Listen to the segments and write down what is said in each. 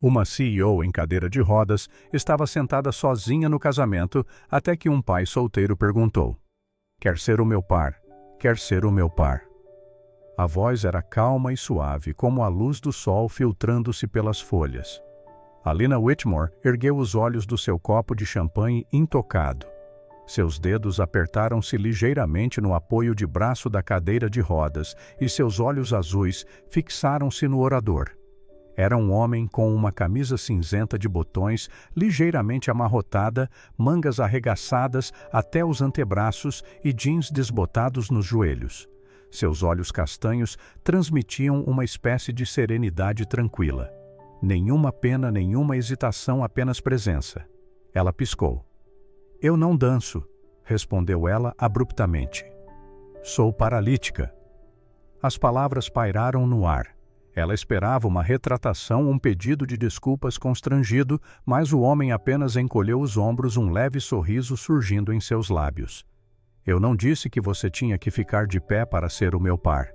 Uma CEO em cadeira de rodas estava sentada sozinha no casamento até que um pai solteiro perguntou: "Quer ser o meu par? Quer ser o meu par?" A voz era calma e suave, como a luz do sol filtrando-se pelas folhas. Alina Whitmore ergueu os olhos do seu copo de champanhe intocado. Seus dedos apertaram-se ligeiramente no apoio de braço da cadeira de rodas e seus olhos azuis fixaram-se no orador. Era um homem com uma camisa cinzenta de botões ligeiramente amarrotada, mangas arregaçadas até os antebraços e jeans desbotados nos joelhos. Seus olhos castanhos transmitiam uma espécie de serenidade tranquila. Nenhuma pena, nenhuma hesitação, apenas presença. Ela piscou. "Eu não danço", respondeu ela abruptamente. "Sou paralítica." As palavras pairaram no ar. Ela esperava uma retratação, um pedido de desculpas constrangido, mas o homem apenas encolheu os ombros, um leve sorriso surgindo em seus lábios. "Eu não disse que você tinha que ficar de pé para ser o meu par."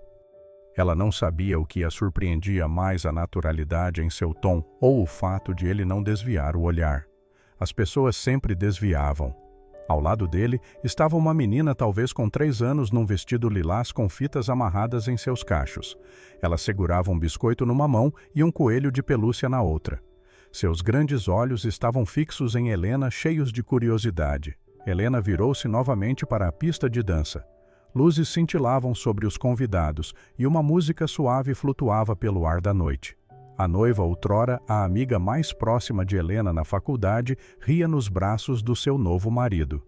Ela não sabia o que a surpreendia mais, a naturalidade em seu tom ou o fato de ele não desviar o olhar. As pessoas sempre desviavam. Ao lado dele estava uma menina, talvez com 3 anos, num vestido lilás com fitas amarradas em seus cachos. Ela segurava um biscoito numa mão e um coelho de pelúcia na outra. Seus grandes olhos estavam fixos em Helena, cheios de curiosidade. Helena virou-se novamente para a pista de dança. Luzes cintilavam sobre os convidados e uma música suave flutuava pelo ar da noite. A noiva, outrora a amiga mais próxima de Helena na faculdade, ria nos braços do seu novo marido.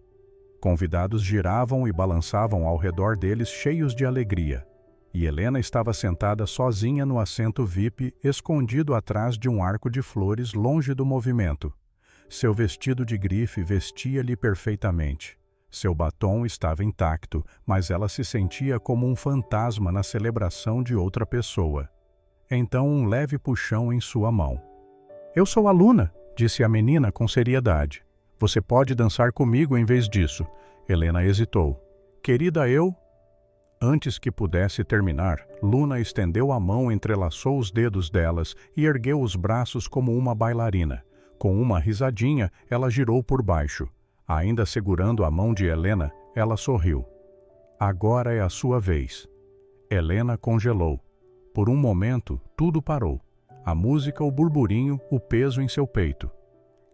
Convidados giravam e balançavam ao redor deles, cheios de alegria. E Helena estava sentada sozinha no assento VIP, escondido atrás de um arco de flores, longe do movimento. Seu vestido de grife vestia-lhe perfeitamente. Seu batom estava intacto, mas ela se sentia como um fantasma na celebração de outra pessoa. Então um leve puxão em sua mão. "Eu sou a Luna", disse a menina com seriedade. "Você pode dançar comigo em vez disso." Helena hesitou. "Querida, eu..." Antes que pudesse terminar, Luna estendeu a mão, entrelaçou os dedos delas e ergueu os braços como uma bailarina. Com uma risadinha, ela girou por baixo. Ainda segurando a mão de Helena, ela sorriu. "Agora é a sua vez." Helena congelou. Por um momento, tudo parou. A música, o burburinho, o peso em seu peito.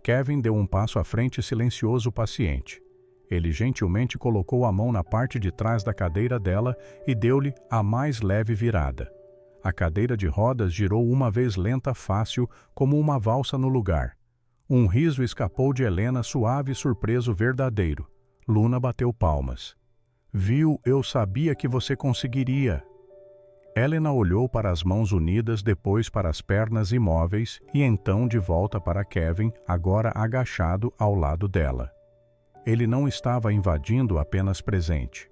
Kevin deu um passo à frente, silencioso, paciente. Ele gentilmente colocou a mão na parte de trás da cadeira dela e deu-lhe a mais leve virada. A cadeira de rodas girou uma vez lenta, fácil, como uma valsa no lugar. Um riso escapou de Helena, suave, surpreso, verdadeiro. Luna bateu palmas. "Viu, eu sabia que você conseguiria." Helena olhou para as mãos unidas, depois para as pernas imóveis e então de volta para Kevin, agora agachado ao lado dela. Ele não estava invadindo, apenas presente.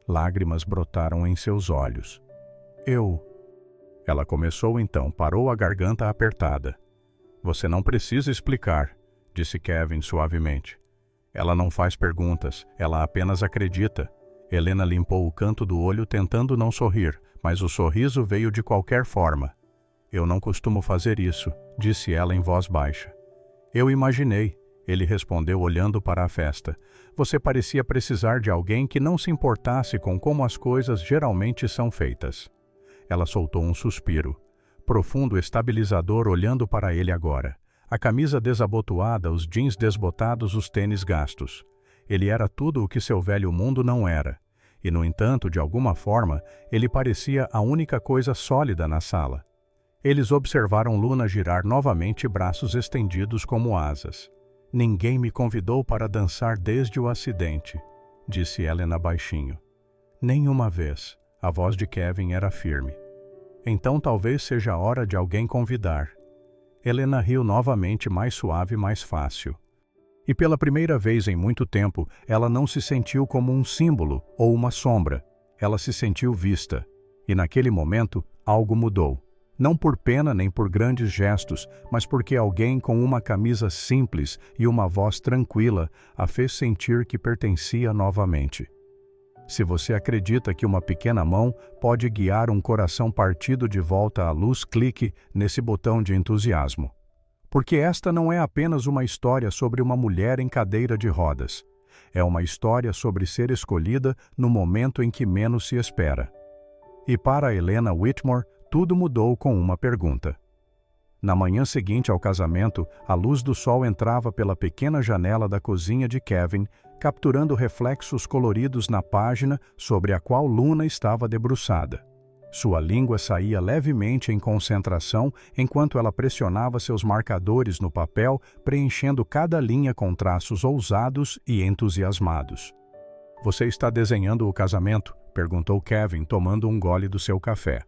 Lágrimas brotaram em seus olhos. "Eu..." Ela começou então, parou, a garganta apertada. "Você não precisa explicar", disse Kevin suavemente. "Ela não faz perguntas, ela apenas acredita." Helena limpou o canto do olho, tentando não sorrir, mas o sorriso veio de qualquer forma. "Eu não costumo fazer isso", disse ela em voz baixa. "Eu imaginei", ele respondeu olhando para a festa. "Você parecia precisar de alguém que não se importasse com como as coisas geralmente são feitas." Ela soltou um suspiro. Profundo, estabilizador, olhando para ele agora. A camisa desabotoada, os jeans desbotados, os tênis gastos. Ele era tudo o que seu velho mundo não era. E, no entanto, de alguma forma, ele parecia a única coisa sólida na sala. Eles observaram Luna girar novamente, braços estendidos como asas. "Ninguém me convidou para dançar desde o acidente", disse Helena baixinho. "Nenhuma vez." A voz de Kevin era firme. "Então talvez seja a hora de alguém convidar." Helena riu novamente, mais suave, mais fácil. E pela primeira vez em muito tempo, ela não se sentiu como um símbolo ou uma sombra. Ela se sentiu vista. E naquele momento, algo mudou. Não por pena nem por grandes gestos, mas porque alguém com uma camisa simples e uma voz tranquila a fez sentir que pertencia novamente. Se você acredita que uma pequena mão pode guiar um coração partido de volta à luz, clique nesse botão de entusiasmo. Porque esta não é apenas uma história sobre uma mulher em cadeira de rodas. É uma história sobre ser escolhida no momento em que menos se espera. E para Helena Whitmore, tudo mudou com uma pergunta. Na manhã seguinte ao casamento, a luz do sol entrava pela pequena janela da cozinha de Kevin, capturando reflexos coloridos na página sobre a qual Luna estava debruçada. Sua língua saía levemente em concentração enquanto ela pressionava seus marcadores no papel, preenchendo cada linha com traços ousados e entusiasmados. "Você está desenhando o casamento?" perguntou Kevin, tomando um gole do seu café.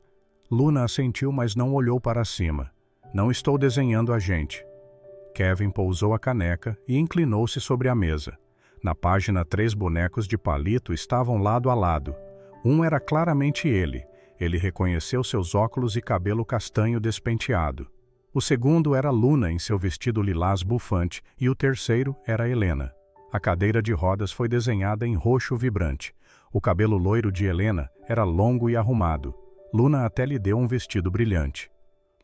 Luna assentiu, mas não olhou para cima. "Não estou desenhando a gente." Kevin pousou a caneca e inclinou-se sobre a mesa. Na página, 3 bonecos de palito estavam lado a lado. Um era claramente ele. Ele reconheceu seus óculos e cabelo castanho despenteado. O segundo era Luna em seu vestido lilás bufante e o terceiro era Helena. A cadeira de rodas foi desenhada em roxo vibrante. O cabelo loiro de Helena era longo e arrumado. Luna até lhe deu um vestido brilhante.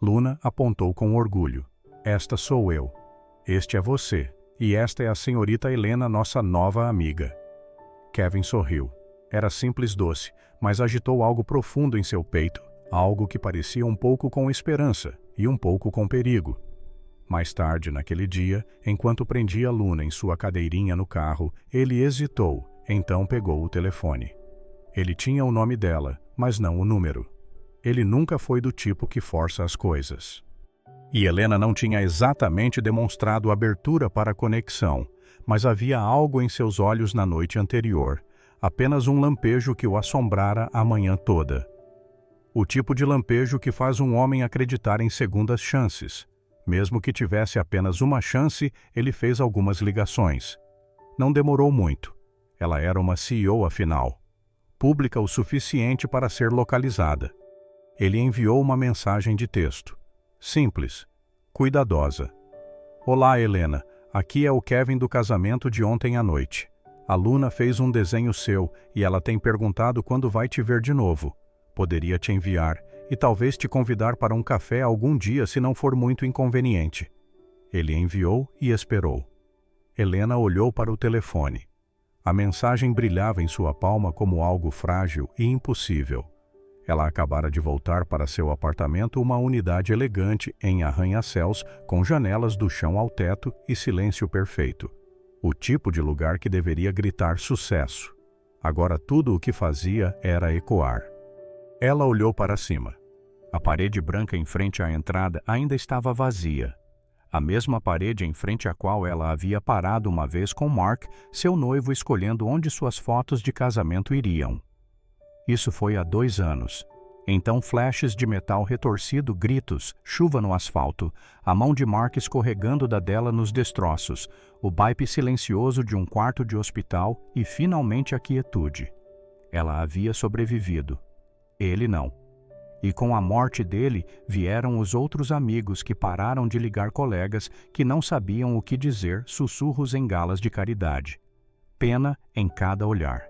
Luna apontou com orgulho. "Esta sou eu. Este é você. E esta é a senhorita Helena, nossa nova amiga." Kevin sorriu. Era simples doce, mas agitou algo profundo em seu peito, algo que parecia um pouco com esperança e um pouco com perigo. Mais tarde, naquele dia, enquanto prendia Luna em sua cadeirinha no carro, ele hesitou, então pegou o telefone. Ele tinha o nome dela, mas não o número. Ele nunca foi do tipo que força as coisas. E Helena não tinha exatamente demonstrado abertura para a conexão, mas havia algo em seus olhos na noite anterior, apenas um lampejo que o assombrara a manhã toda. O tipo de lampejo que faz um homem acreditar em segundas chances. Mesmo que tivesse apenas uma chance, ele fez algumas ligações. Não demorou muito. Ela era uma CEO afinal. Pública o suficiente para ser localizada. Ele enviou uma mensagem de texto. Simples, cuidadosa. "Olá, Helena. Aqui é o Kevin do casamento de ontem à noite. A Luna fez um desenho seu e ela tem perguntado quando vai te ver de novo. Poderia te enviar e talvez te convidar para um café algum dia se não for muito inconveniente." Ele enviou e esperou. Helena olhou para o telefone. A mensagem brilhava em sua palma como algo frágil e impossível. Ela acabara de voltar para seu apartamento, uma unidade elegante em arranha-céus, com janelas do chão ao teto e silêncio perfeito. O tipo de lugar que deveria gritar sucesso. Agora tudo o que fazia era ecoar. Ela olhou para cima. A parede branca em frente à entrada ainda estava vazia. A mesma parede em frente à qual ela havia parado uma vez com Mark, seu noivo, escolhendo onde suas fotos de casamento iriam. Isso foi há 2 anos. Então flashes de metal retorcido, gritos, chuva no asfalto, a mão de Mark escorregando da dela nos destroços, o baipe silencioso de um quarto de hospital e finalmente a quietude. Ela havia sobrevivido. Ele não. E com a morte dele vieram os outros amigos que pararam de ligar, colegas que não sabiam o que dizer, sussurros em galas de caridade. Pena em cada olhar.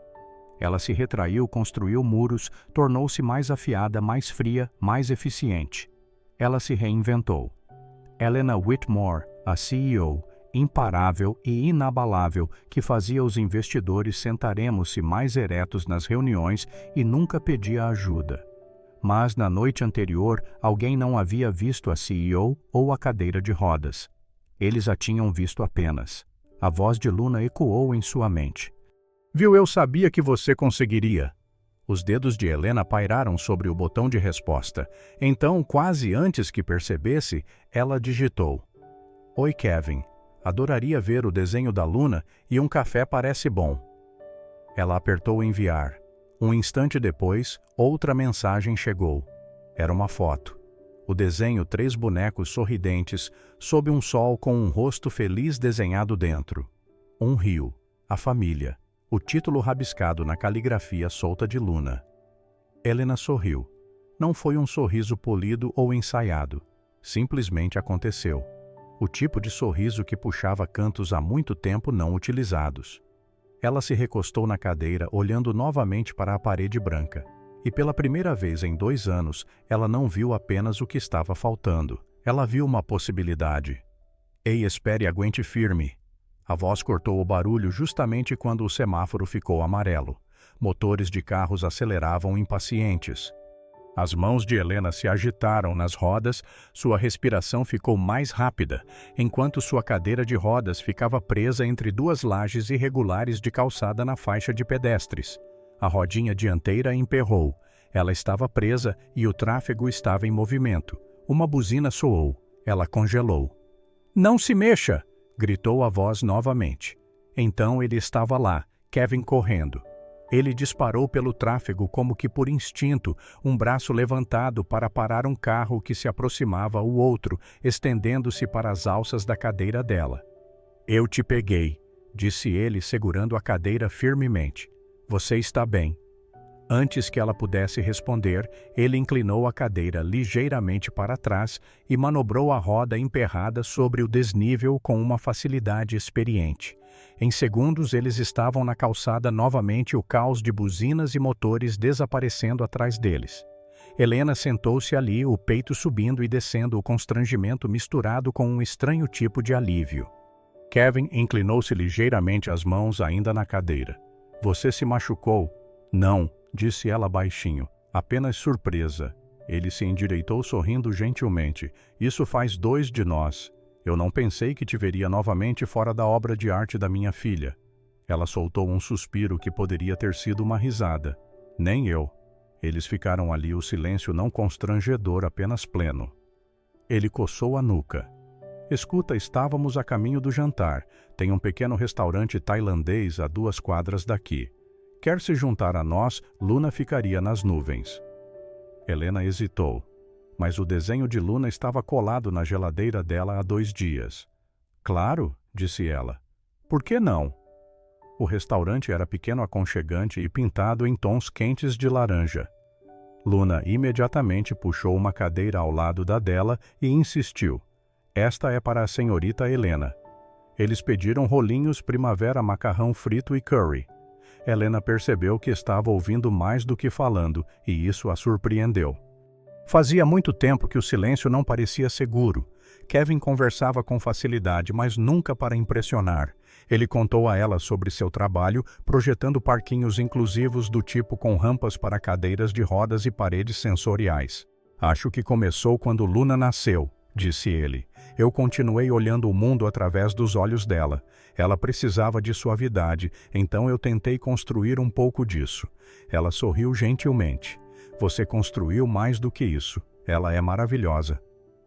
Ela se retraiu, construiu muros, tornou-se mais afiada, mais fria, mais eficiente. Ela se reinventou. Helena Whitmore, a CEO, imparável e inabalável, que fazia os investidores sentaremos-se mais eretos nas reuniões e nunca pedia ajuda. Mas na noite anterior, alguém não havia visto a CEO ou a cadeira de rodas. Eles a tinham visto apenas. A voz de Luna ecoou em sua mente. "Viu, eu sabia que você conseguiria." Os dedos de Helena pairaram sobre o botão de resposta. Então, quase antes que percebesse, ela digitou. "Oi, Kevin. Adoraria ver o desenho da Luna e um café parece bom." Ela apertou enviar. Um instante depois, outra mensagem chegou. Era uma foto. O desenho, 3 bonecos sorridentes, sob um sol com um rosto feliz desenhado dentro. Um rio. A família. O título rabiscado na caligrafia solta de Luna. Helena sorriu. Não foi um sorriso polido ou ensaiado. Simplesmente aconteceu. O tipo de sorriso que puxava cantos há muito tempo não utilizados. Ela se recostou na cadeira, olhando novamente para a parede branca. E pela primeira vez em 2 anos, ela não viu apenas o que estava faltando. Ela viu uma possibilidade. Ei, espere, aguente firme. A voz cortou o barulho justamente quando o semáforo ficou amarelo. Motores de carros aceleravam impacientes. As mãos de Helena se agitaram nas rodas, sua respiração ficou mais rápida, enquanto sua cadeira de rodas ficava presa entre duas lajes irregulares de calçada na faixa de pedestres. A rodinha dianteira emperrou. Ela estava presa e o tráfego estava em movimento. Uma buzina soou. Ela congelou. "Não se mexa!" gritou a voz novamente. Então ele estava lá, Kevin correndo. Ele disparou pelo tráfego como que por instinto, um braço levantado para parar um carro que se aproximava, o outro, estendendo-se para as alças da cadeira dela. "Eu te peguei", disse ele, segurando a cadeira firmemente. "Você está bem." Antes que ela pudesse responder, ele inclinou a cadeira ligeiramente para trás e manobrou a roda emperrada sobre o desnível com uma facilidade experiente. Em segundos eles estavam na calçada novamente, o caos de buzinas e motores desaparecendo atrás deles. Helena sentou-se ali, o peito subindo e descendo, o constrangimento misturado com um estranho tipo de alívio. Kevin inclinou-se ligeiramente, as mãos ainda na cadeira. "Você se machucou?" "Não", disse ela baixinho, "apenas surpresa." Ele se endireitou sorrindo gentilmente. "Isso faz 2 de nós. Eu não pensei que te veria novamente fora da obra de arte da minha filha." Ela soltou um suspiro que poderia ter sido uma risada. "Nem eu." Eles ficaram ali, o silêncio não constrangedor, apenas pleno. Ele coçou a nuca. "Escuta, estávamos a caminho do jantar. Tem um pequeno restaurante tailandês a 2 quadras daqui. Quer se juntar a nós? Luna ficaria nas nuvens." Helena hesitou, mas o desenho de Luna estava colado na geladeira dela há 2 dias. "Claro", disse ela. "Por que não?" O restaurante era pequeno, aconchegante e pintado em tons quentes de laranja. Luna imediatamente puxou uma cadeira ao lado da dela e insistiu. "Esta é para a senhorita Helena." Eles pediram rolinhos primavera, macarrão frito e curry. Helena percebeu que estava ouvindo mais do que falando, e isso a surpreendeu. Fazia muito tempo que o silêncio não parecia seguro. Kevin conversava com facilidade, mas nunca para impressionar. Ele contou a ela sobre seu trabalho, projetando parquinhos inclusivos do tipo com rampas para cadeiras de rodas e paredes sensoriais. "Acho que começou quando Luna nasceu", disse ele. "Eu continuei olhando o mundo através dos olhos dela. Ela precisava de suavidade, então eu tentei construir um pouco disso." Ela sorriu gentilmente. "Você construiu mais do que isso. Ela é maravilhosa."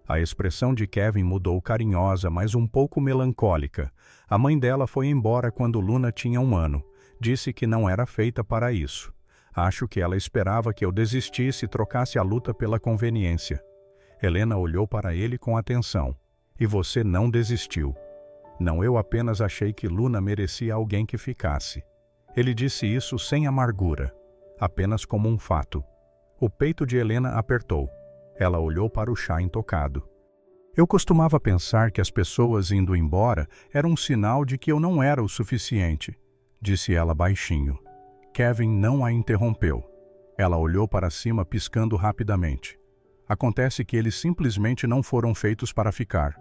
A expressão de Kevin mudou, carinhosa, mas um pouco melancólica. A mãe dela foi embora quando Luna tinha 1 ano. Disse que não era feita para isso. Acho que ela esperava que eu desistisse e trocasse a luta pela conveniência. Helena olhou para ele com atenção. "E você não desistiu?" "Não, eu apenas achei que Luna merecia alguém que ficasse." Ele disse isso sem amargura, apenas como um fato. O peito de Helena apertou. Ela olhou para o chá intocado. "Eu costumava pensar que as pessoas indo embora eram um sinal de que eu não era o suficiente", disse ela baixinho. Kevin não a interrompeu. Ela olhou para cima, piscando rapidamente. "Acontece que eles simplesmente não foram feitos para ficar."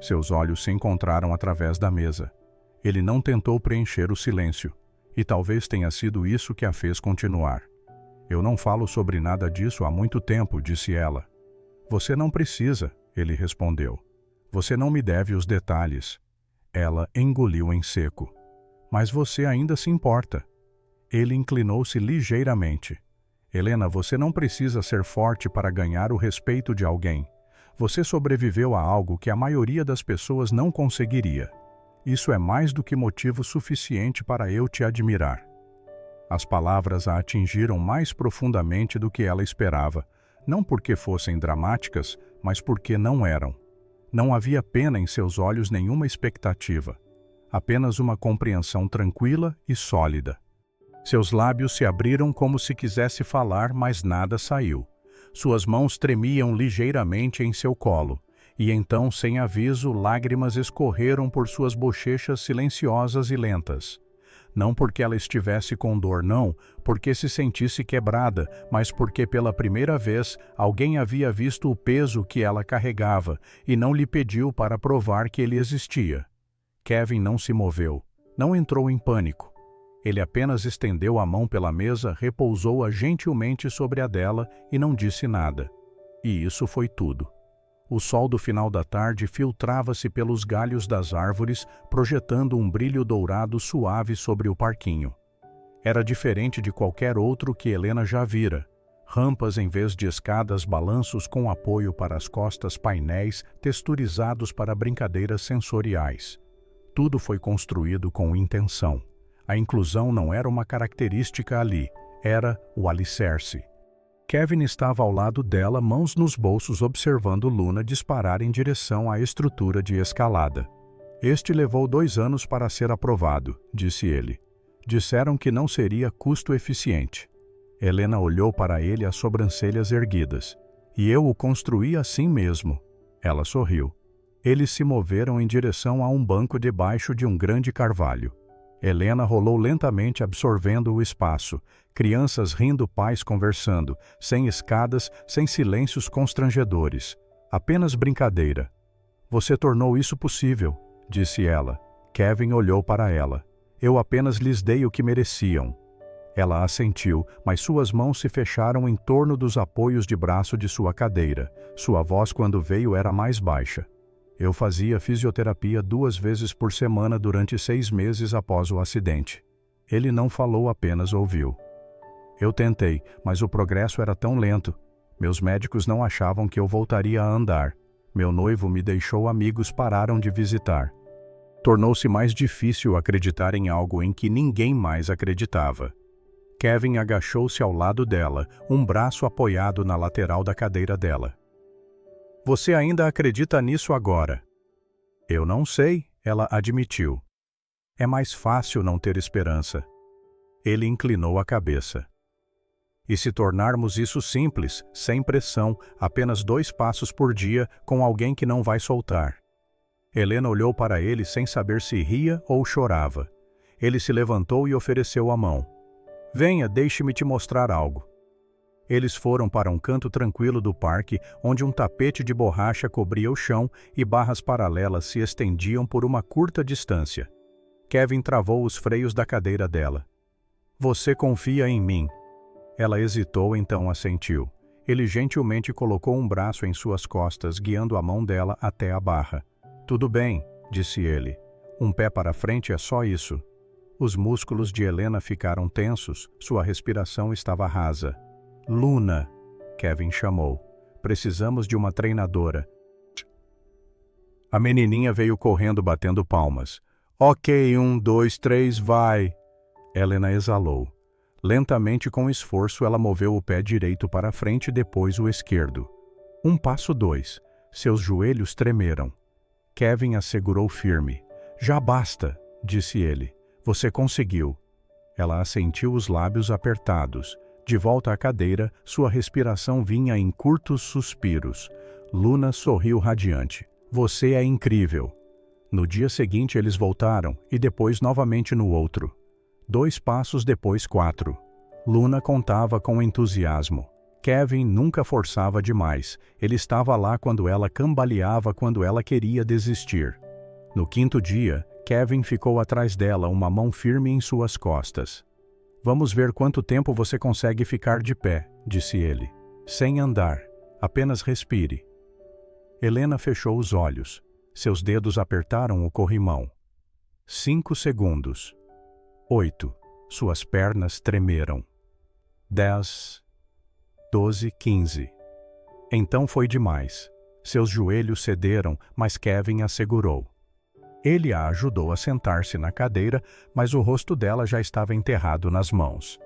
Seus olhos se encontraram através da mesa. Ele não tentou preencher o silêncio, e talvez tenha sido isso que a fez continuar. "Eu não falo sobre nada disso há muito tempo", disse ela. "Você não precisa", ele respondeu. "Você não me deve os detalhes." Ela engoliu em seco. "Mas você ainda se importa." Ele inclinou-se ligeiramente. "Helena, você não precisa ser forte para ganhar o respeito de alguém. Você sobreviveu a algo que a maioria das pessoas não conseguiria. Isso é mais do que motivo suficiente para eu te admirar." As palavras a atingiram mais profundamente do que ela esperava, não porque fossem dramáticas, mas porque não eram. Não havia pena em seus olhos, nenhuma expectativa. Apenas uma compreensão tranquila e sólida. Seus lábios se abriram como se quisesse falar, mas nada saiu. Suas mãos tremiam ligeiramente em seu colo, e então, sem aviso, lágrimas escorreram por suas bochechas silenciosas e lentas. Não porque ela estivesse com dor, não, porque se sentisse quebrada, mas porque pela primeira vez alguém havia visto o peso que ela carregava e não lhe pediu para provar que ele existia. Kevin não se moveu, não entrou em pânico. Ele apenas estendeu a mão pela mesa, repousou-a gentilmente sobre a dela e não disse nada. E isso foi tudo. O sol do final da tarde filtrava-se pelos galhos das árvores, projetando um brilho dourado suave sobre o parquinho. Era diferente de qualquer outro que Helena já vira. Rampas em vez de escadas, balanços com apoio para as costas, painéis texturizados para brincadeiras sensoriais. Tudo foi construído com intenção. A inclusão não era uma característica ali, era o alicerce. Kevin estava ao lado dela, mãos nos bolsos, observando Luna disparar em direção à estrutura de escalada. Este levou 2 anos para ser aprovado, disse ele. Disseram que não seria custo-eficiente. Helena olhou para ele, as sobrancelhas erguidas. E eu o construí assim mesmo. Ela sorriu. Eles se moveram em direção a um banco debaixo de um grande carvalho. Helena rolou lentamente, absorvendo o espaço. Crianças rindo, pais conversando, sem escadas, sem silêncios constrangedores. Apenas brincadeira. Você tornou isso possível, disse ela. Kevin olhou para ela. Eu apenas lhes dei o que mereciam. Ela assentiu, mas suas mãos se fecharam em torno dos apoios de braço de sua cadeira. Sua voz, quando veio, era mais baixa. Eu fazia fisioterapia 2 vezes por semana durante 6 meses após o acidente. Ele não falou, apenas ouviu. Eu tentei, mas o progresso era tão lento. Meus médicos não achavam que eu voltaria a andar. Meu noivo me deixou, amigos pararam de visitar. Tornou-se mais difícil acreditar em algo em que ninguém mais acreditava. Kevin agachou-se ao lado dela, um braço apoiado na lateral da cadeira dela. Você ainda acredita nisso agora? Eu não sei, ela admitiu. É mais fácil não ter esperança. Ele inclinou a cabeça. E se tornarmos isso simples, sem pressão, apenas 2 passos por dia, com alguém que não vai soltar? Helena olhou para ele sem saber se ria ou chorava. Ele se levantou e ofereceu a mão. Venha, deixe-me te mostrar algo. Eles foram para um canto tranquilo do parque, onde um tapete de borracha cobria o chão e barras paralelas se estendiam por uma curta distância. Kevin travou os freios da cadeira dela. Você confia em mim? Ela hesitou, então assentiu. Ele gentilmente colocou um braço em suas costas, guiando a mão dela até a barra. Tudo bem, disse ele. Um pé para frente é só isso. Os músculos de Helena ficaram tensos, sua respiração estava rasa. Luna, Kevin chamou. Precisamos de uma treinadora. A menininha veio correndo, batendo palmas. Ok, 1, 2, 3, vai! Helena exalou. Lentamente, com esforço, ela moveu o pé direito para a frente e depois o esquerdo. 1 passo 2. Seus joelhos tremeram. Kevin a segurou firme. Já basta, disse ele. Você conseguiu. Ela assentiu, os lábios apertados. De volta à cadeira, sua respiração vinha em curtos suspiros. Luna sorriu radiante. Você é incrível. No dia seguinte eles voltaram, e depois novamente no outro. 2 passos depois 4. Luna contava com entusiasmo. Kevin nunca forçava demais. Ele estava lá quando ela cambaleava, quando ela queria desistir. No 5º dia, Kevin ficou atrás dela, uma mão firme em suas costas. Vamos ver quanto tempo você consegue ficar de pé, disse ele. Sem andar. Apenas respire. Helena fechou os olhos. Seus dedos apertaram o corrimão. 5 segundos. 8. Suas pernas tremeram. 10. 12, 15. Então foi demais. Seus joelhos cederam, mas Kevin a segurou. Ele a ajudou a sentar-se na cadeira, mas o rosto dela já estava enterrado nas mãos.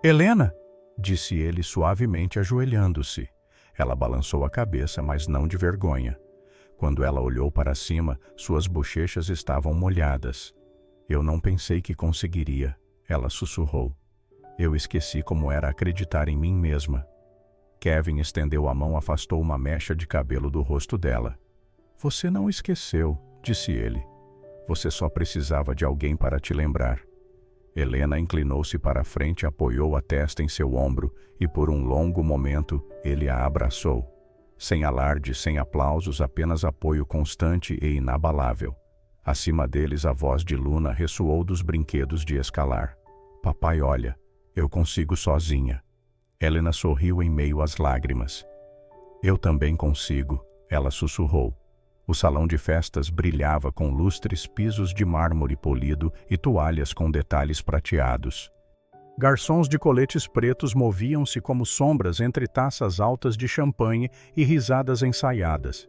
Helena, disse ele suavemente, ajoelhando-se. Ela balançou a cabeça, mas não de vergonha. Quando ela olhou para cima, suas bochechas estavam molhadas. Eu não pensei que conseguiria, ela sussurrou. Eu esqueci como era acreditar em mim mesma. Kevin estendeu a mão, afastou uma mecha de cabelo do rosto dela. Você não esqueceu, disse ele. Você só precisava de alguém para te lembrar. Helena inclinou-se para a frente e apoiou a testa em seu ombro, e por um longo momento ele a abraçou. Sem alarde, sem aplausos, apenas apoio constante e inabalável. Acima deles a voz de Luna ressoou dos brinquedos de escalar. Papai, olha, eu consigo sozinha. Helena sorriu em meio às lágrimas. Eu também consigo, ela sussurrou. O salão de festas brilhava com lustres pisos de mármore polido e toalhas com detalhes prateados. Garçons de coletes pretos moviam-se como sombras entre taças altas de champanhe e risadas ensaiadas.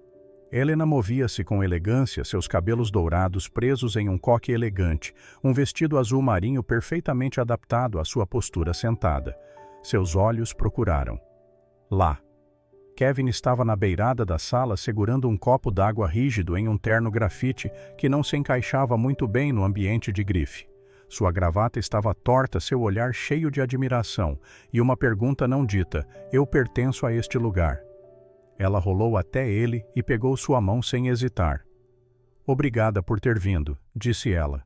Helena movia-se com elegância, seus cabelos dourados presos em um coque elegante, um vestido azul marinho perfeitamente adaptado à sua postura sentada. Seus olhos procuraram. Lá. Kevin estava na beirada da sala segurando um copo d'água rígido em um terno grafite que não se encaixava muito bem no ambiente de grife. Sua gravata estava torta, seu olhar cheio de admiração, e uma pergunta não dita: eu pertenço a este lugar. Ela rolou até ele e pegou sua mão sem hesitar. Obrigada por ter vindo, disse ela.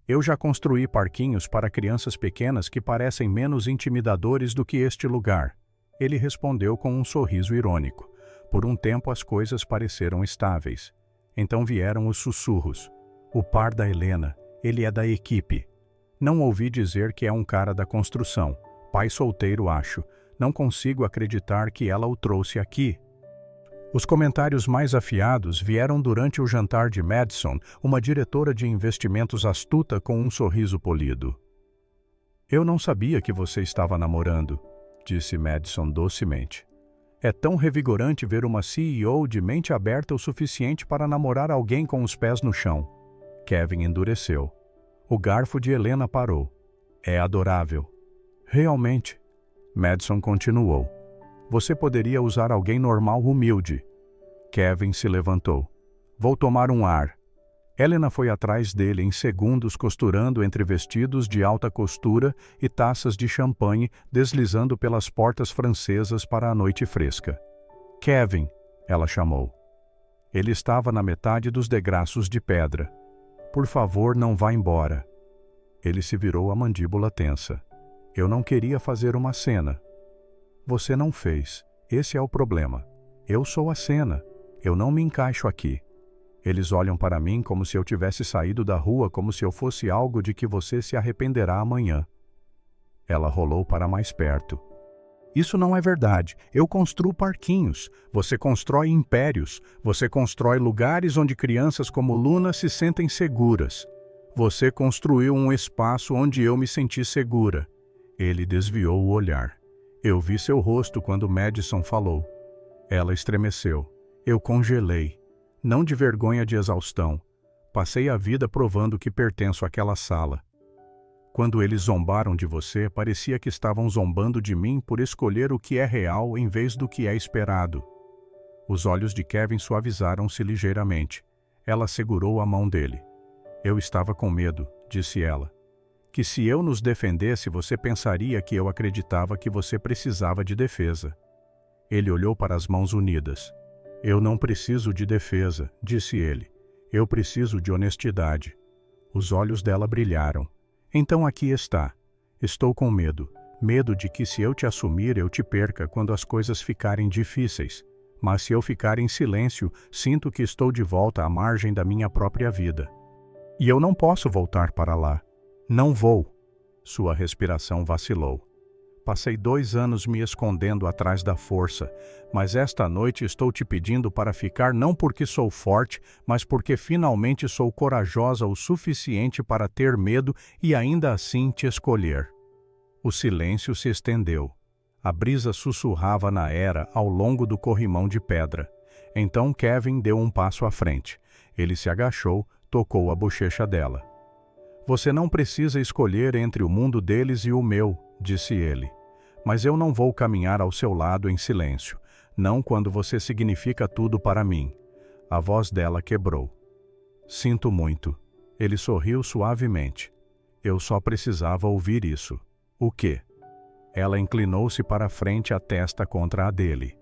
Eu já construí parquinhos para crianças pequenas que parecem menos intimidadores do que este lugar. Ele respondeu com um sorriso irônico. Por um tempo as coisas pareceram estáveis. Então vieram os sussurros. O par da Helena, ele é da equipe. Não ouvi dizer que é um cara da construção. Pai solteiro, acho. Não consigo acreditar que ela o trouxe aqui. Os comentários mais afiados vieram durante o jantar de Madison, uma diretora de investimentos astuta com um sorriso polido. Eu não sabia que você estava namorando, disse Madison docemente. É tão revigorante ver uma CEO de mente aberta o suficiente para namorar alguém com os pés no chão. Kevin endureceu. O garfo de Helena parou. É adorável. Realmente. Madison continuou. Você poderia usar alguém normal humilde. Kevin se levantou. Vou tomar um ar. Helena foi atrás dele em segundos, costurando entre vestidos de alta costura e taças de champanhe, deslizando pelas portas francesas para a noite fresca. Kevin, ela chamou. Ele estava na metade dos degraus de pedra. Por favor, não vá embora. Ele se virou, a mandíbula tensa. Eu não queria fazer uma cena. Você não fez. Esse é o problema. Eu sou a cena. Eu não me encaixo aqui. Eles olham para mim como se eu tivesse saído da rua, como se eu fosse algo de que você se arrependerá amanhã. Ela rolou para mais perto. Isso não é verdade. Eu construo parquinhos. Você constrói impérios. Você constrói lugares onde crianças como Luna se sentem seguras. Você construiu um espaço onde eu me senti segura. Ele desviou o olhar. Eu vi seu rosto quando Madison falou. Ela estremeceu. Eu congelei. Não de vergonha, de exaustão. Passei a vida provando que pertenço àquela sala. Quando eles zombaram de você, parecia que estavam zombando de mim por escolher o que é real em vez do que é esperado. Os olhos de Kevin suavizaram-se ligeiramente. Ela segurou a mão dele. Eu estava com medo, disse ela. Que se eu nos defendesse, você pensaria que eu acreditava que você precisava de defesa. Ele olhou para as mãos unidas. Eu não preciso de defesa, disse ele. Eu preciso de honestidade. Os olhos dela brilharam. Então aqui está. Estou com medo. Medo de que se eu te assumir, eu te perca quando as coisas ficarem difíceis. Mas se eu ficar em silêncio, sinto que estou de volta à margem da minha própria vida. E eu não posso voltar para lá. Não vou. Sua respiração vacilou. Passei 2 anos me escondendo atrás da força, mas esta noite estou te pedindo para ficar não porque sou forte, mas porque finalmente sou corajosa o suficiente para ter medo e ainda assim te escolher. O silêncio se estendeu. A brisa sussurrava na era ao longo do corrimão de pedra. Então Kevin deu um passo à frente. Ele se agachou, tocou a bochecha dela. Você não precisa escolher entre o mundo deles e o meu, disse ele. Mas eu não vou caminhar ao seu lado em silêncio, não quando você significa tudo para mim. A voz dela quebrou. Sinto muito. Ele sorriu suavemente. Eu só precisava ouvir isso. O quê? Ela inclinou-se para a frente, a testa contra a dele.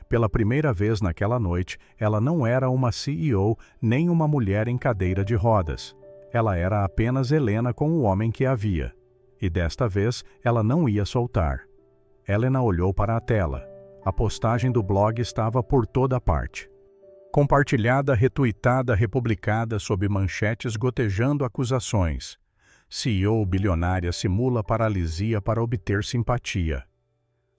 Pela primeira vez naquela noite, ela não era uma CEO nem uma mulher em cadeira de rodas. Ela era apenas Helena com o homem que a via. E desta vez ela não ia soltar. Helena olhou para a tela. A postagem do blog estava por toda parte. Compartilhada, retuitada, republicada sob manchetes gotejando acusações. CEO bilionária simula paralisia para obter simpatia.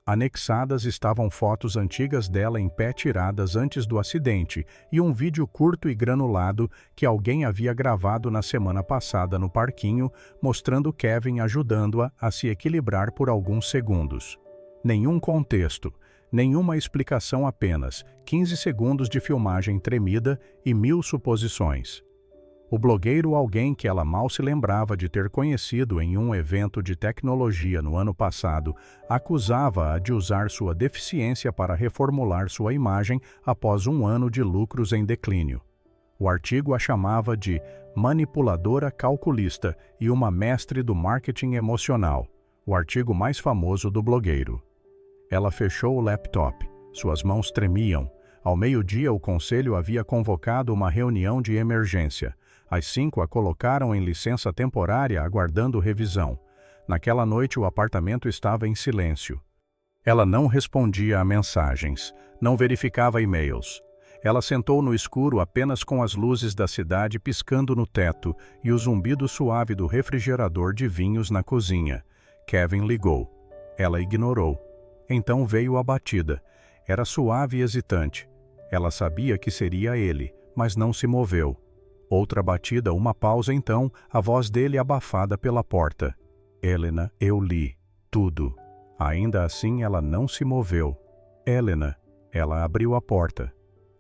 Anexadas estavam fotos antigas dela em pé tiradas antes do acidente e um vídeo curto e granulado que alguém havia gravado na semana passada no parquinho, mostrando Kevin ajudando-a a se equilibrar por alguns segundos. Nenhum contexto, nenhuma explicação, apenas 15 segundos de filmagem tremida e 1000 suposições. O blogueiro, alguém que ela mal se lembrava de ter conhecido em um evento de tecnologia no ano passado, acusava-a de usar sua deficiência para reformular sua imagem após um ano de lucros em declínio. O artigo a chamava de manipuladora calculista e uma mestre do marketing emocional, o artigo mais famoso do blogueiro. Ela fechou o laptop. Suas mãos tremiam. Ao meio-dia, o conselho havia convocado uma reunião de emergência. Às 5, a colocaram em licença temporária, aguardando revisão. Naquela noite, o apartamento estava em silêncio. Ela não respondia a mensagens, não verificava e-mails. Ela sentou no escuro apenas com as luzes da cidade piscando no teto e o zumbido suave do refrigerador de vinhos na cozinha. Kevin ligou. Ela ignorou. Então veio a batida. Era suave e hesitante. Ela sabia que seria ele, mas não se moveu. Outra batida, uma pausa, então, a voz dele abafada pela porta. Helena, eu li. Tudo. Ainda assim ela não se moveu. Helena. Ela abriu a porta.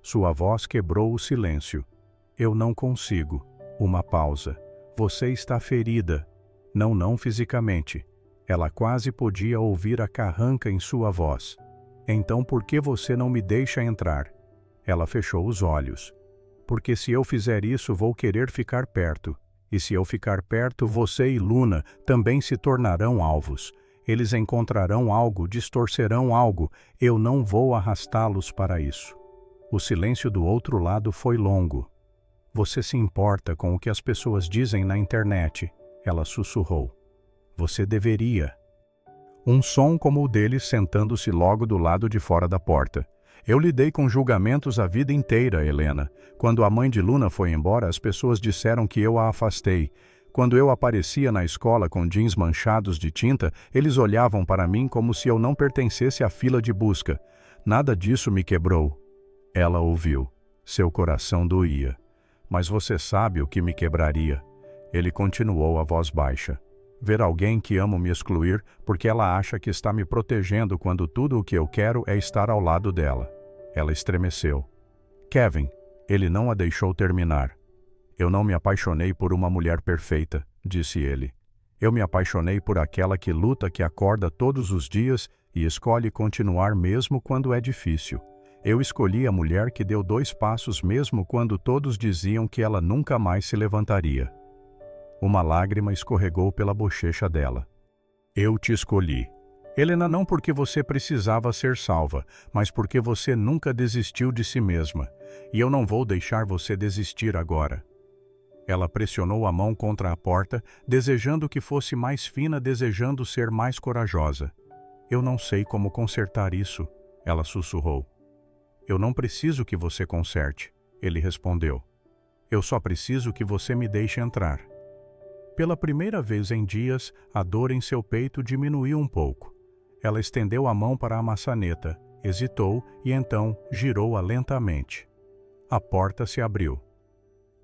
Sua voz quebrou o silêncio. Eu não consigo. Uma pausa. Você está ferida. Não fisicamente. Ela quase podia ouvir a carranca em sua voz. Então por que você não me deixa entrar? Ela fechou os olhos. Porque se eu fizer isso, vou querer ficar perto. E se eu ficar perto, você e Luna também se tornarão alvos. Eles encontrarão algo, distorcerão algo. Eu não vou arrastá-los para isso. O silêncio do outro lado foi longo. Você se importa com o que as pessoas dizem na internet? Ela sussurrou. Você deveria. Um som como o dele sentando-se logo do lado de fora da porta. Eu lidei com julgamentos a vida inteira, Helena. Quando a mãe de Luna foi embora, as pessoas disseram que eu a afastei. Quando eu aparecia na escola com jeans manchados de tinta, eles olhavam para mim como se eu não pertencesse à fila de busca. Nada disso me quebrou. Ela ouviu. Seu coração doía. Mas você sabe o que me quebraria. Ele continuou a voz baixa. Ver alguém que amo me excluir porque ela acha que está me protegendo quando tudo o que eu quero é estar ao lado dela. Ela estremeceu. Kevin, ele não a deixou terminar. Eu não me apaixonei por uma mulher perfeita, disse ele. Eu me apaixonei por aquela que luta, que acorda todos os dias e escolhe continuar mesmo quando é difícil. Eu escolhi a mulher que deu 2 passos mesmo quando todos diziam que ela nunca mais se levantaria. Uma lágrima escorregou pela bochecha dela. Eu te escolhi. Helena, não porque você precisava ser salva, mas porque você nunca desistiu de si mesma. E eu não vou deixar você desistir agora. Ela pressionou a mão contra a porta, desejando que fosse mais fina, desejando ser mais corajosa. Eu não sei como consertar isso, ela sussurrou. Eu não preciso que você conserte, ele respondeu. Eu só preciso que você me deixe entrar. Pela primeira vez em dias, a dor em seu peito diminuiu um pouco. Ela estendeu a mão para a maçaneta, hesitou e então girou-a lentamente. A porta se abriu.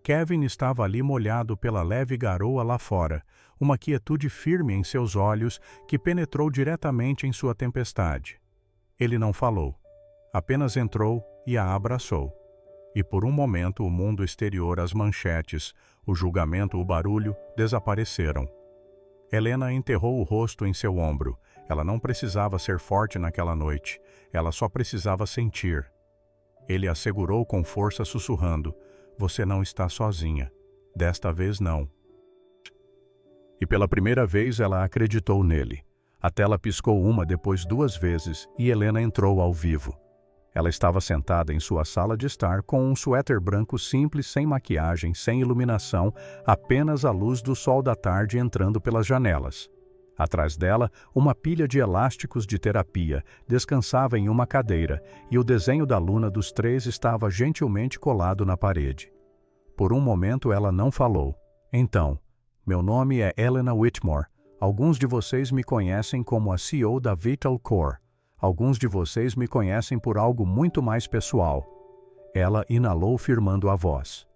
Kevin estava ali molhado pela leve garoa lá fora, uma quietude firme em seus olhos que penetrou diretamente em sua tempestade. Ele não falou, apenas entrou e a abraçou. E por um momento o mundo exterior, as manchetes, o julgamento, o barulho, desapareceram. Helena enterrou o rosto em seu ombro. Ela não precisava ser forte naquela noite. Ela só precisava sentir. Ele a segurou com força, sussurrando, você não está sozinha. Desta vez não. E pela primeira vez ela acreditou nele. A tela piscou uma, depois 2 vezes, e Helena entrou ao vivo. Ela estava sentada em sua sala de estar com um suéter branco simples, sem maquiagem, sem iluminação, apenas a luz do sol da tarde entrando pelas janelas. Atrás dela, uma pilha de elásticos de terapia descansava em uma cadeira e o desenho da Luna dos três estava gentilmente colado na parede. Por um momento ela não falou. Então, meu nome é Elena Whitmore. Alguns de vocês me conhecem como a CEO da Vital Core. Alguns de vocês me conhecem por algo muito mais pessoal. Ela inalou firmando a voz.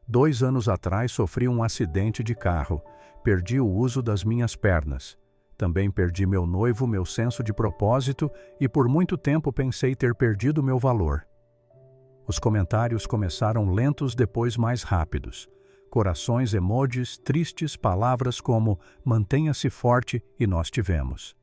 2 anos atrás sofri um acidente de carro. Perdi o uso das minhas pernas. Também perdi meu noivo, meu senso de propósito e por muito tempo pensei ter perdido meu valor. Os comentários começaram lentos, depois mais rápidos. Corações, emojis, tristes, palavras como mantenha-se forte e nós tivemos.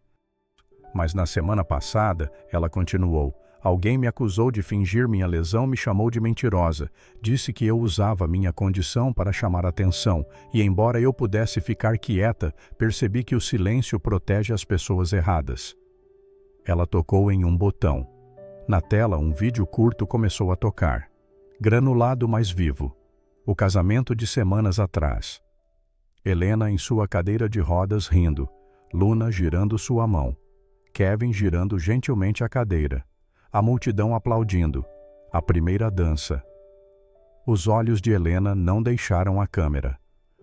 Mas na semana passada, ela continuou, alguém me acusou de fingir minha lesão, me chamou de mentirosa, disse que eu usava minha condição para chamar atenção, e embora eu pudesse ficar quieta, percebi que o silêncio protege as pessoas erradas. Ela tocou em um botão. Na tela, um vídeo curto começou a tocar. Granulado, mas vivo. O casamento de semanas atrás. Helena em sua cadeira de rodas rindo. Luna girando sua mão. Kevin girando gentilmente a cadeira. A multidão aplaudindo. A primeira dança. Os olhos de Helena não deixaram a câmera.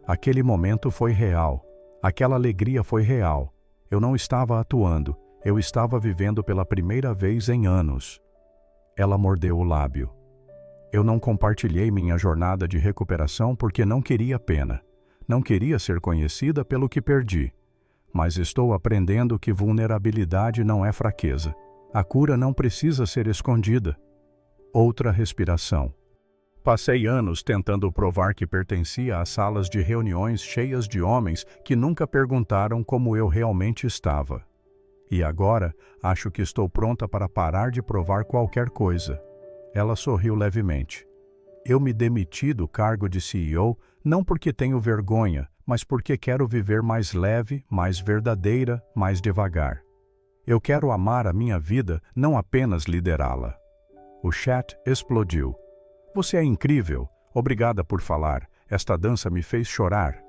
Aquele momento foi real. Aquela alegria foi real. Eu não estava atuando. Eu estava vivendo pela primeira vez em anos. Ela mordeu o lábio. Eu não compartilhei minha jornada de recuperação porque não queria pena. Não queria ser conhecida pelo que perdi. Mas estou aprendendo que vulnerabilidade não é fraqueza. A cura não precisa ser escondida. Outra respiração. Passei anos tentando provar que pertencia a salas de reuniões cheias de homens que nunca perguntaram como eu realmente estava. E agora, acho que estou pronta para parar de provar qualquer coisa. Ela sorriu levemente. Eu me demiti do cargo de CEO não porque tenho vergonha, mas porque quero viver mais leve, mais verdadeira, mais devagar. Eu quero amar a minha vida, não apenas liderá-la. O chat explodiu. Você é incrível. Obrigada por falar. Esta dança me fez chorar.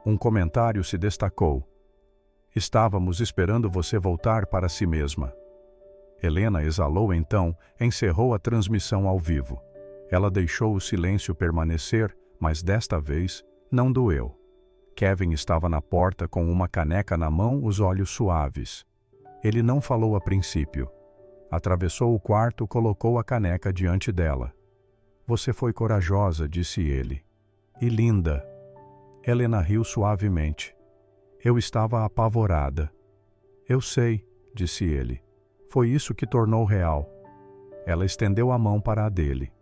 Um comentário se destacou. Estávamos esperando você voltar para si mesma. Helena exalou então, encerrou a transmissão ao vivo. Ela deixou o silêncio permanecer, mas desta vez não doeu. Kevin estava na porta com uma caneca na mão, os olhos suaves. Ele não falou a princípio. Atravessou o quarto, colocou a caneca diante dela. Você foi corajosa, disse ele. E linda. Helena riu suavemente. Eu estava apavorada. Eu sei, disse ele. Foi isso que tornou real. Ela estendeu a mão para a dele.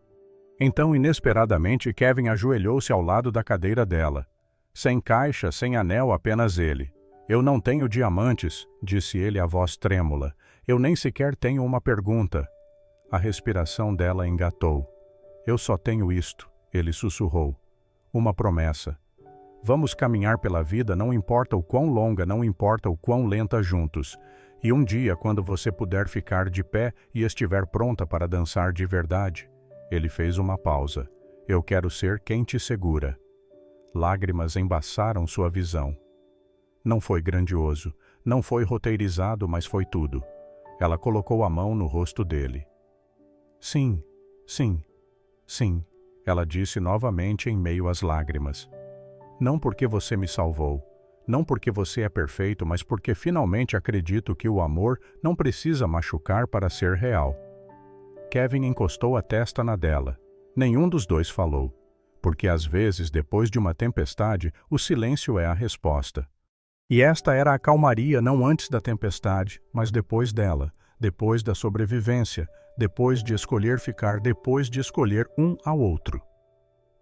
Então, inesperadamente, Kevin ajoelhou-se ao lado da cadeira dela. Sem caixa, sem anel, apenas ele. Eu não tenho diamantes, disse ele, a voz trêmula. Eu nem sequer tenho uma pergunta. A respiração dela engatou. Eu só tenho isto, ele sussurrou. Uma promessa. Vamos caminhar pela vida, não importa o quão longa, não importa o quão lenta juntos. E um dia, quando você puder ficar de pé e estiver pronta para dançar de verdade. Ele fez uma pausa. Eu quero ser quem te segura. Lágrimas embaçaram sua visão. Não foi grandioso, não foi roteirizado, mas foi tudo. Ela colocou a mão no rosto dele. Sim, sim, sim, ela disse novamente em meio às lágrimas. Não porque você me salvou, não porque você é perfeito, mas porque finalmente acredito que o amor não precisa machucar para ser real. Kevin encostou a testa na dela. Nenhum dos dois falou, porque às vezes, depois de uma tempestade, o silêncio é a resposta. E esta era a calmaria não antes da tempestade, mas depois dela, depois da sobrevivência, depois de escolher ficar, depois de escolher um ao outro.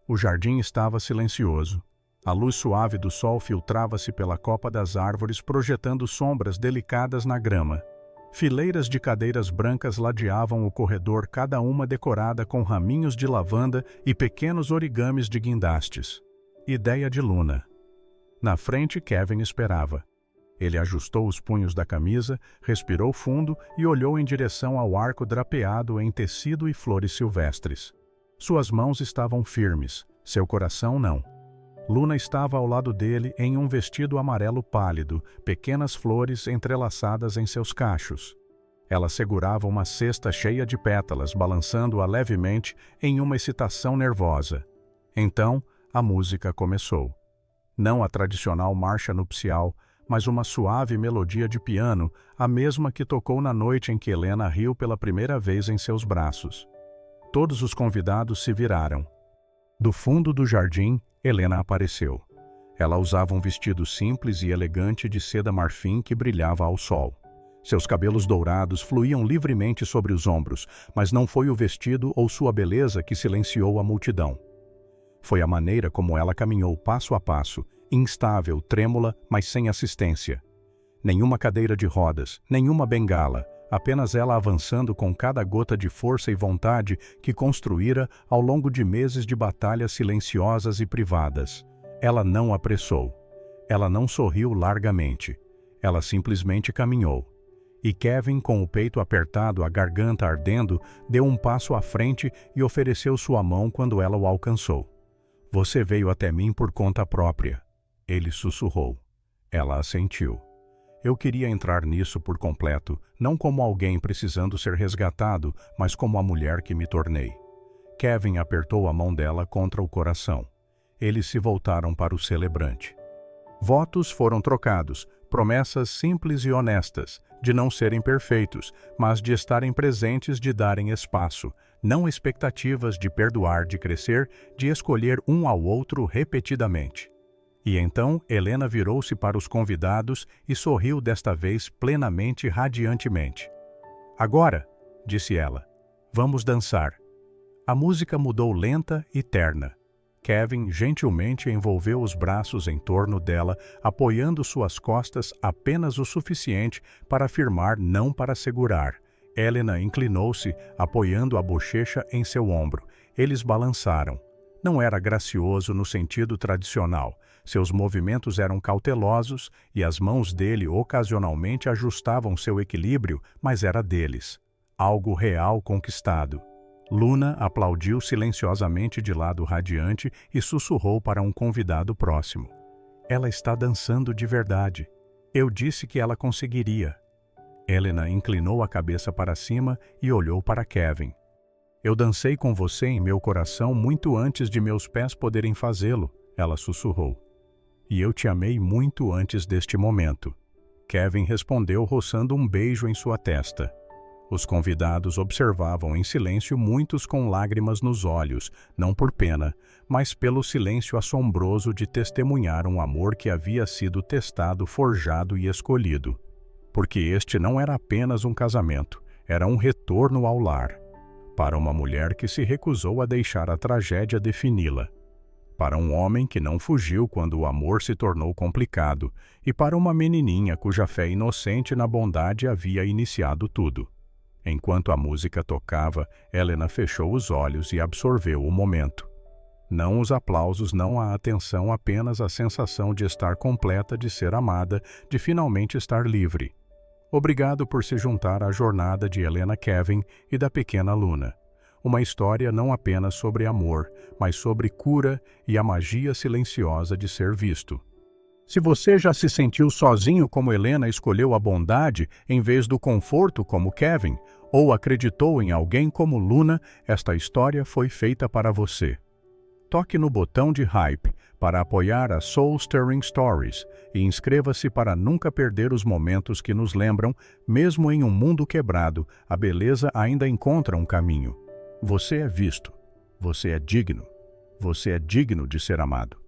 O jardim estava silencioso. A luz suave do sol filtrava-se pela copa das árvores, projetando sombras delicadas na grama. Fileiras de cadeiras brancas ladeavam o corredor, cada uma decorada com raminhos de lavanda e pequenos origamis de guindastes. Ideia de Luna. Na frente, Kevin esperava. Ele ajustou os punhos da camisa, respirou fundo e olhou em direção ao arco drapeado em tecido e flores silvestres. Suas mãos estavam firmes, seu coração não. Luna estava ao lado dele em um vestido amarelo pálido, pequenas flores entrelaçadas em seus cachos. Ela segurava uma cesta cheia de pétalas, balançando-a levemente em uma excitação nervosa. Então, a música começou. Não a tradicional marcha nupcial, mas uma suave melodia de piano, a mesma que tocou na noite em que Helena riu pela primeira vez em seus braços. Todos os convidados se viraram. Do fundo do jardim, Helena apareceu. Ela usava um vestido simples e elegante de seda marfim que brilhava ao sol. Seus cabelos dourados fluíam livremente sobre os ombros, mas não foi o vestido ou sua beleza que silenciou a multidão. Foi a maneira como ela caminhou passo a passo, instável, trêmula, mas sem assistência. Nenhuma cadeira de rodas, nenhuma bengala, apenas ela avançando com cada gota de força e vontade que construíra ao longo de meses de batalhas silenciosas e privadas. Ela não apressou. Ela não sorriu largamente. Ela simplesmente caminhou. E Kevin, com o peito apertado, a garganta ardendo, deu um passo à frente e ofereceu sua mão quando ela o alcançou. "Você veio até mim por conta própria." Ele sussurrou. Ela assentiu. "Eu queria entrar nisso por completo, não como alguém precisando ser resgatado, mas como a mulher que me tornei." Kevin apertou a mão dela contra o coração. Eles se voltaram para o celebrante. Votos foram trocados, promessas simples e honestas, de não serem perfeitos, mas de estarem presentes, de darem espaço, não expectativas de perdoar, de crescer, de escolher um ao outro repetidamente. E então Helena virou-se para os convidados e sorriu desta vez plenamente, radiantemente. "Agora", disse ela, "vamos dançar." A música mudou lenta e terna. Kevin gentilmente envolveu os braços em torno dela, apoiando suas costas apenas o suficiente para afirmar, não para segurar. Helena inclinou-se, apoiando a bochecha em seu ombro. Eles balançaram. Não era gracioso no sentido tradicional. Seus movimentos eram cautelosos e as mãos dele ocasionalmente ajustavam seu equilíbrio, mas era deles. Algo real conquistado. Luna aplaudiu silenciosamente de lado radiante e sussurrou para um convidado próximo. "Ela está dançando de verdade. Eu disse que ela conseguiria." Helena inclinou a cabeça para cima e olhou para Kevin. "Eu dancei com você em meu coração muito antes de meus pés poderem fazê-lo," ela sussurrou. "E eu te amei muito antes deste momento." Kevin respondeu roçando um beijo em sua testa. Os convidados observavam em silêncio, muitos com lágrimas nos olhos, não por pena, mas pelo silêncio assombroso de testemunhar um amor que havia sido testado, forjado e escolhido. Porque este não era apenas um casamento, era um retorno ao lar. Para uma mulher que se recusou a deixar a tragédia defini-la. Para um homem que não fugiu quando o amor se tornou complicado, e para uma menininha cuja fé inocente na bondade havia iniciado tudo. Enquanto a música tocava, Helena fechou os olhos e absorveu o momento. Não os aplausos, não a atenção, apenas a sensação de estar completa, de ser amada, de finalmente estar livre. Obrigado por se juntar à jornada de Helena, Kevin e da pequena Luna. Uma história não apenas sobre amor, mas sobre cura e a magia silenciosa de ser visto. Se você já se sentiu sozinho como Helena escolheu a bondade em vez do conforto como Kevin, ou acreditou em alguém como Luna, esta história foi feita para você. Toque no botão de hype para apoiar a Soul Stirring Stories e inscreva-se para nunca perder os momentos que nos lembram, mesmo em um mundo quebrado, a beleza ainda encontra um caminho. Você é visto. Você é digno. Você é digno de ser amado.